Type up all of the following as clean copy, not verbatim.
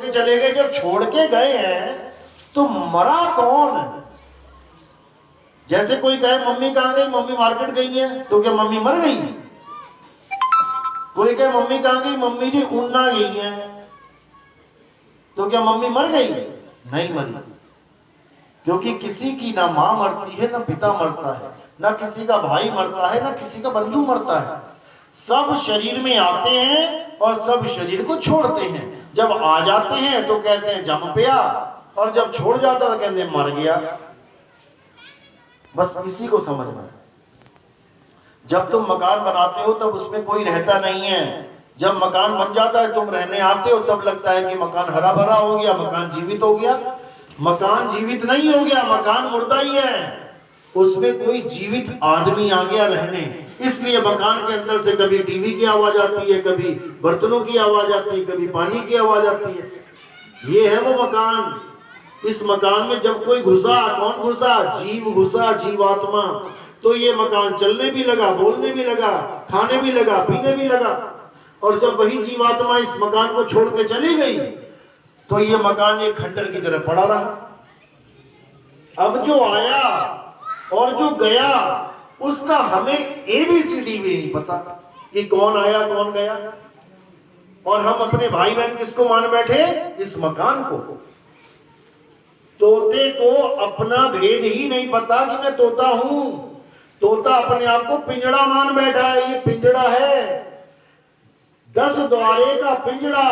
के चले गए, जब छोड़ के गए हैं तो मरा कौन? जैसे कोई कहे मम्मी कहाँ गई, मम्मी मार्केट गई है, तो क्या मम्मी मर गई? कोई कहे मम्मी कहाँ गई, मम्मी जी ऊना गई है, तो क्या मम्मी मर गई? नहीं मरी, क्योंकि किसी की ना मां मरती है, ना पिता मरता है, ना किसी का भाई मरता है, ना किसी का बंधु मरता है। सब शरीर में आते हैं और सब शरीर को छोड़ते हैं। जब आ जाते हैं तो कहते हैं जम पिया, और जब छोड़ जाता तो कहते हैं मर गया। बस इसी को समझना है। जब तुम मकान बनाते हो तब उसमें कोई रहता नहीं है। जब मकान बन जाता है, तुम रहने आते हो, तब लगता है कि मकान हरा भरा हो गया, मकान जीवित हो गया। मकान जीवित नहीं हो गया, मकान मुर्दा ही है। उसमें कोई जीवित आदमी आ गया रहने, इसलिए मकान के अंदर से कभी टीवी की आवाज आती है, कभी बर्तनों की आवाज आती है, कभी पानी की आवाज आती है। ये है वो मकान। इस मकान में जब कोई घुसा, कौन घुसा? जीव घुसा, जीवात्मा। तो ये मकान चलने भी लगा, बोलने भी लगा, खाने भी लगा, पीने भी लगा। और जब वही जीवात्मा इस मकान को छोड़ के चली गई तो ये मकान एक खंडर की तरह पड़ा रहा। अब जो आया और जो गया उसका हमें एबीसीडी भी नहीं पता कि कौन आया कौन गया। और हम अपने भाई बहन किसको मान बैठे? इस मकान को। तोते को अपना भेद ही नहीं पता कि मैं तोता हूं। तोता अपने आप को पिंजड़ा मान बैठा है। ये पिंजड़ा है, 10 द्वारे का पिंजड़ा।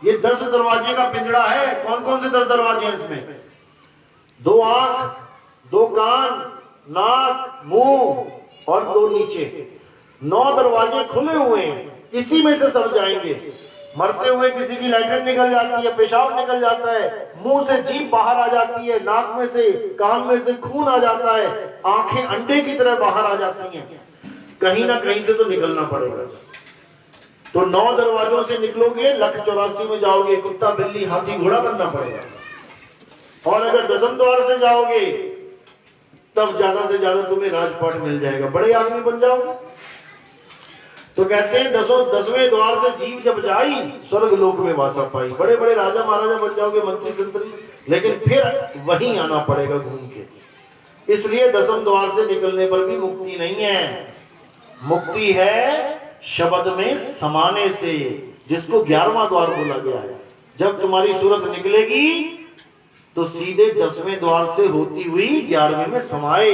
ये 10 दरवाजे का पिंजड़ा है। कौन कौन से 10 दरवाजे हैं इसमें? 2 आंख, 2 कान, नाक, मुंह और 2 नीचे। 9 दरवाजे खुले हुए हैं। इसी में से सब जाएंगे। मरते हुए किसी की लैट्रिन निकल जाती है, पेशाब निकल जाता है, मुंह से जीभ बाहर आ जाती है, नाक में से, कान में से खून आ जाता है, आंखें अंडे की तरह बाहर आ जाती हैं। कहीं ना कहीं से तो निकलना पड़ेगा। तो 9 दरवाजों से निकलोगे, 1,84 में जाओगे, कुत्ता बिल्ली हाथी घोड़ा बनना पड़ेगा। और अगर 10वें द्वार से जाओगे तब ज्यादा से ज्यादा तुम्हें राजपाट मिल जाएगा, बड़े आदमी बन जाओगे। तो कहते हैं 10वें द्वार से जीव जब जाई, स्वर्ग लोक में वासा पाई। बड़े बड़े राजा महाराजा बन जाओगे, मंत्री संतरी, लेकिन फिर वहीं आना पड़ेगा घूम के। इसलिए 10वें द्वार से निकलने पर भी मुक्ति नहीं है। मुक्ति है शब्द में समाने से, जिसको 11वां द्वार बोला गया है। जब तुम्हारी सूरत निकलेगी तो सीधे 10वें द्वार से होती हुई 11वें में समाए।